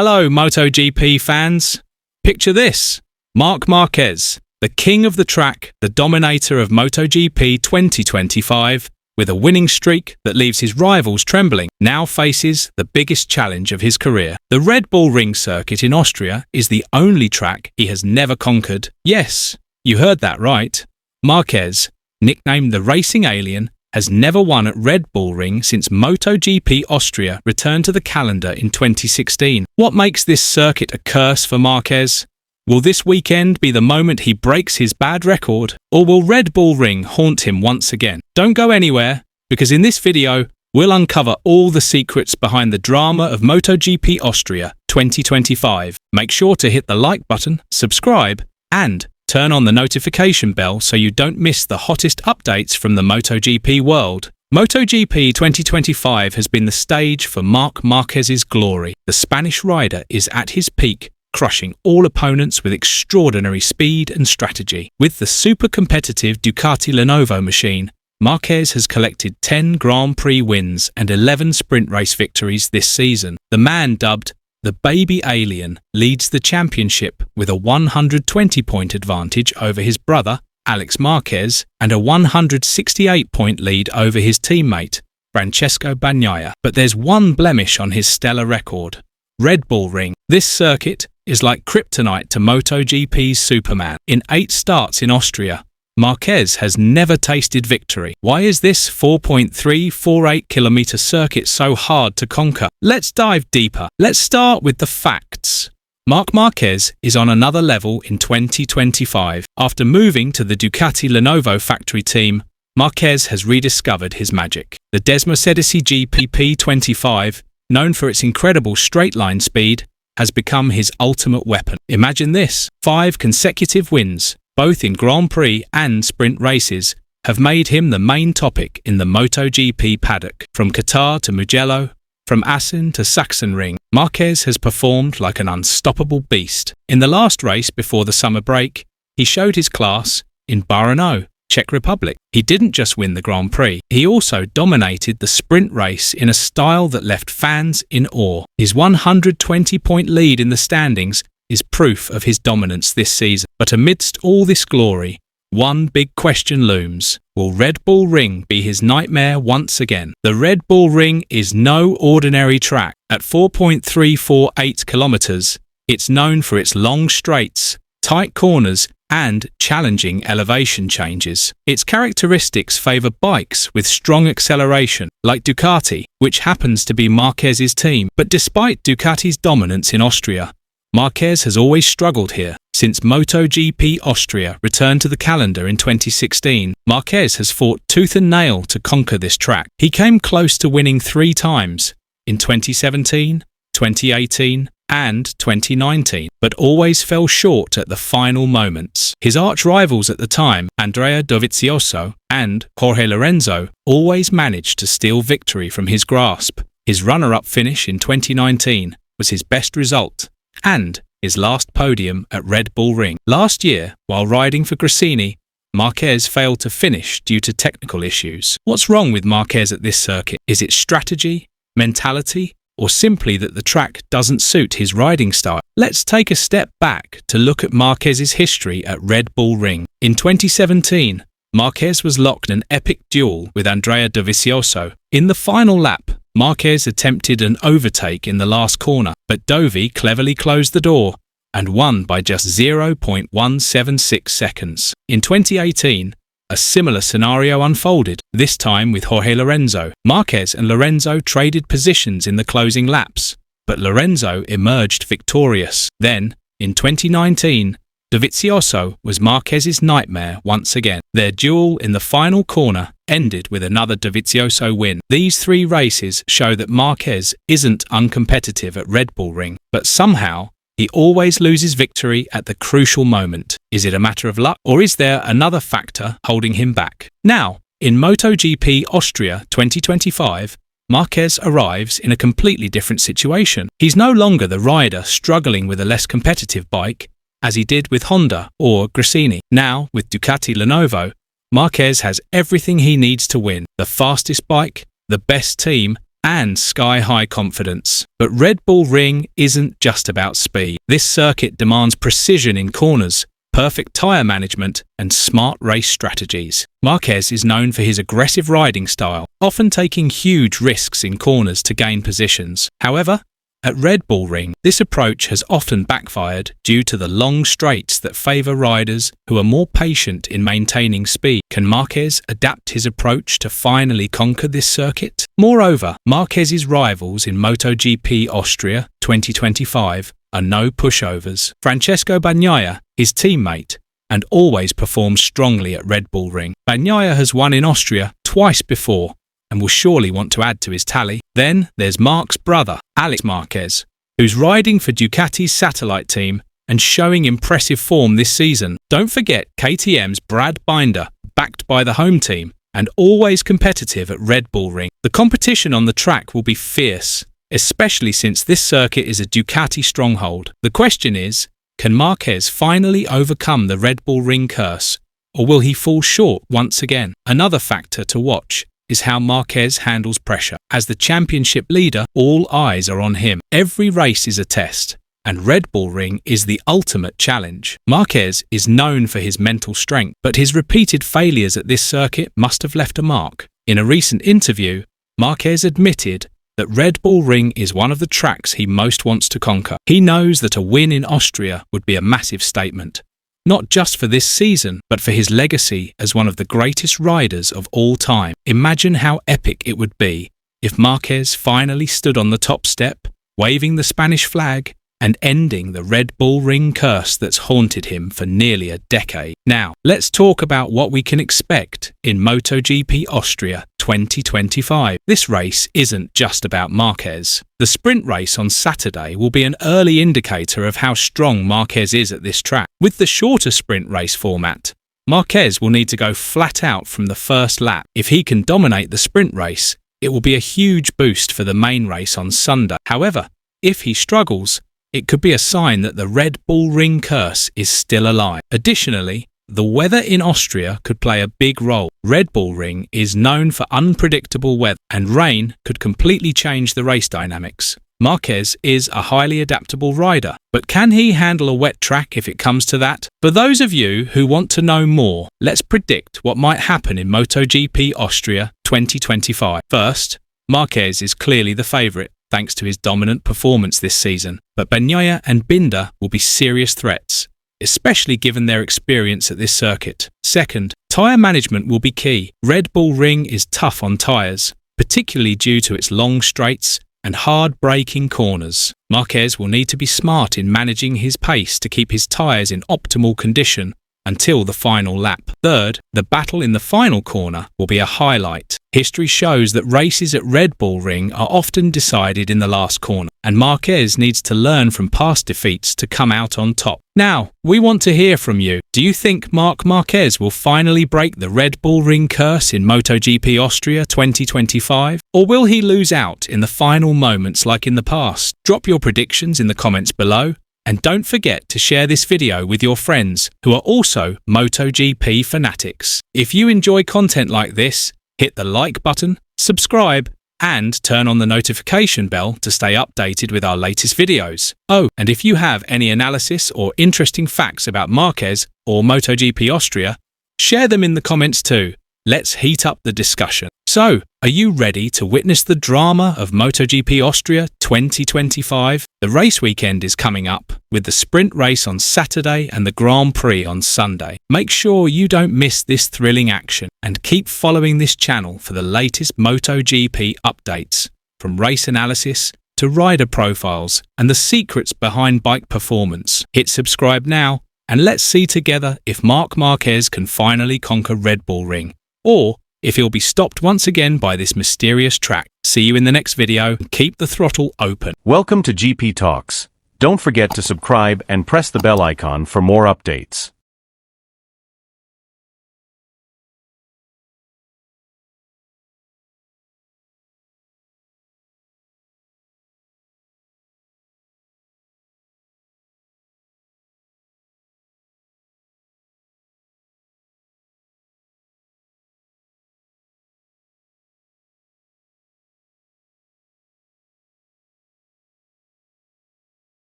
Hello, MotoGP fans. Picture this: Marc Marquez, the king of the track, the dominator of MotoGP 2025, with a winning streak that leaves his rivals trembling, now faces the biggest challenge of his career. The Red Bull Ring circuit in Austria is the only track he has never conquered. Yes, you heard that right. Marquez, nicknamed the Racing Alien, has never won at Red Bull Ring since MotoGP Austria returned to the calendar in 2016. What makes this circuit a curse for Marquez? Will this weekend be the moment he breaks his bad record, or will Red Bull Ring haunt him once again? Don't go anywhere, because in this video, we'll uncover all the secrets behind the drama of MotoGP Austria 2025. Make sure to hit the like button, subscribe, and turn on the notification bell so you don't miss the hottest updates from the MotoGP world. MotoGP 2025 has been the stage for Marc Marquez's glory. The Spanish rider is at his peak, crushing all opponents with extraordinary speed and strategy. With the super competitive Ducati Lenovo machine, Marquez has collected 10 Grand Prix wins and 11 sprint race victories this season. The man dubbed the Baby Alien leads the championship with a 120-point advantage over his brother, Alex Marquez, and a 168-point lead over his teammate, Francesco Bagnaia. But there's one blemish on his stellar record: Red Bull Ring. This circuit is like kryptonite to MotoGP's Superman. In 8 starts in Austria, Marquez has never tasted victory. Why is this 4.348-kilometer circuit so hard to conquer? Let's dive deeper. Let's start with the facts. Marc Marquez is on another level in 2025. After moving to the Ducati Lenovo factory team, Marquez has rediscovered his magic. The Desmercedesi GP25, known for its incredible straight-line speed, has become his ultimate weapon. Imagine this: 5 consecutive wins, both in Grand Prix and sprint races, have made him the main topic in the MotoGP paddock. From Qatar to Mugello, from Assen to Sachsenring, Marquez has performed like an unstoppable beast. In the last race before the summer break, he showed his class in Brno, Czech Republic. He didn't just win the Grand Prix, he also dominated the sprint race in a style that left fans in awe. His 120-point lead in the standings is proof of his dominance this season. But amidst all this glory, one big question looms: will Red Bull Ring be his nightmare once again? The Red Bull Ring is no ordinary track. At 4.348 kilometers, it's known for its long straights, tight corners, and challenging elevation changes. Its characteristics favor bikes with strong acceleration, like Ducati, which happens to be Marquez's team. But despite Ducati's dominance in Austria, Marquez has always struggled here. Since MotoGP Austria returned to the calendar in 2016, Marquez has fought tooth and nail to conquer this track. He came close to winning 3 times, in 2017, 2018, and 2019, but always fell short at the final moments. His arch-rivals at the time, Andrea Dovizioso and Jorge Lorenzo, always managed to steal victory from his grasp. His runner-up finish in 2019 was his best result, and his last podium at Red Bull Ring. Last year, while riding for Gresini, Marquez failed to finish due to technical issues. What's wrong with Marquez at this circuit? Is it strategy, mentality, or simply that the track doesn't suit his riding style? Let's take a step back to look at Marquez's history at Red Bull Ring. In 2017, Marquez was locked in an epic duel with Andrea Dovizioso. In the final lap, Marquez attempted an overtake in the last corner, but Dovi cleverly closed the door and won by just 0.176 seconds. In 2018, a similar scenario unfolded, this time with Jorge Lorenzo. Marquez and Lorenzo traded positions in the closing laps, but Lorenzo emerged victorious. Then, in 2019, Dovizioso was Marquez's nightmare once again. Their duel in the final corner ended with another Dovizioso win. These 3 races show that Marquez isn't uncompetitive at Red Bull Ring, but somehow he always loses victory at the crucial moment. Is it a matter of luck, or is there another factor holding him back? Now, in MotoGP Austria 2025, Marquez arrives in a completely different situation. He's no longer the rider struggling with a less competitive bike, as he did with Honda or Gresini. Now, with Ducati Lenovo, Marquez has everything he needs to win: the fastest bike, the best team, and sky-high confidence. But Red Bull Ring isn't just about speed. This circuit demands precision in corners, perfect tyre management, and smart race strategies. Marquez is known for his aggressive riding style, often taking huge risks in corners to gain positions. However, at Red Bull Ring, this approach has often backfired due to the long straights that favour riders who are more patient in maintaining speed. Can Marquez adapt his approach to finally conquer this circuit? Moreover, Marquez's rivals in MotoGP Austria 2025 are no pushovers. Francesco Bagnaia, his teammate, and always performs strongly at Red Bull Ring. Bagnaia has won in Austria twice before and will surely want to add to his tally. Then there's Marc's brother, Marc Marquez, who's riding for Ducati's satellite team and showing impressive form this season. Don't forget KTM's Brad Binder, backed by the home team and always competitive at Red Bull Ring. The competition on the track will be fierce, especially since this circuit is a Ducati stronghold. The question is, can Marquez finally overcome the Red Bull Ring curse, or will he fall short once again? Another factor to watch is how Marquez handles pressure. As the championship leader, all eyes are on him. Every race is a test, and Red Bull Ring is the ultimate challenge. Marquez is known for his mental strength, but his repeated failures at this circuit must have left a mark. In a recent interview, Marquez admitted that Red Bull Ring is one of the tracks he most wants to conquer. He knows that a win in Austria would be a massive statement, not just for this season, but for his legacy as one of the greatest riders of all time. Imagine how epic it would be if Marquez finally stood on the top step, waving the Spanish flag and ending the Red Bull Ring curse that's haunted him for nearly a decade. Now, let's talk about what we can expect in MotoGP Austria 2025. This race isn't just about Marquez. The sprint race on Saturday will be an early indicator of how strong Marquez is at this track. With the shorter sprint race format, Marquez will need to go flat out from the first lap. If he can dominate the sprint race, it will be a huge boost for the main race on Sunday. However, if he struggles, it could be a sign that the Red Bull Ring curse is still alive. Additionally, the weather in Austria could play a big role. Red Bull Ring is known for unpredictable weather, and rain could completely change the race dynamics. Marquez is a highly adaptable rider, but can he handle a wet track if it comes to that? For those of you who want to know more, let's predict what might happen in MotoGP Austria 2025. First, Marquez is clearly the favourite, thanks to his dominant performance this season, but Bagnaia and Binder will be serious threats, especially given their experience at this circuit. Second, tyre management will be key. Red Bull Ring is tough on tyres, particularly due to its long straights and hard braking corners. Marquez will need to be smart in managing his pace to keep his tyres in optimal condition until the final lap. Third, the battle in the final corner will be a highlight. History shows that races at Red Bull Ring are often decided in the last corner, and Marquez needs to learn from past defeats to come out on top. Now, we want to hear from you. Do you think Marc Marquez will finally break the Red Bull Ring curse in MotoGP Austria 2025? Or will he lose out in the final moments like in the past? Drop your predictions in the comments below. And don't forget to share this video with your friends who are also MotoGP fanatics. If you enjoy content like this, hit the like button, subscribe, and turn on the notification bell to stay updated with our latest videos. Oh, and if you have any analysis or interesting facts about Marquez or MotoGP Austria, share them in the comments too. Let's heat up the discussion. So, are you ready to witness the drama of MotoGP Austria 2025? The race weekend is coming up, with the sprint race on Saturday and the Grand Prix on Sunday. Make sure you don't miss this thrilling action, and keep following this channel for the latest MotoGP updates, from race analysis to rider profiles and the secrets behind bike performance. Hit subscribe now, and let's see together if Marc Marquez can finally conquer Red Bull Ring, or if he'll be stopped once again by this mysterious track. See you in the next video, and keep the throttle open. Welcome to GP Talks. Don't forget to subscribe and press the bell icon for more updates.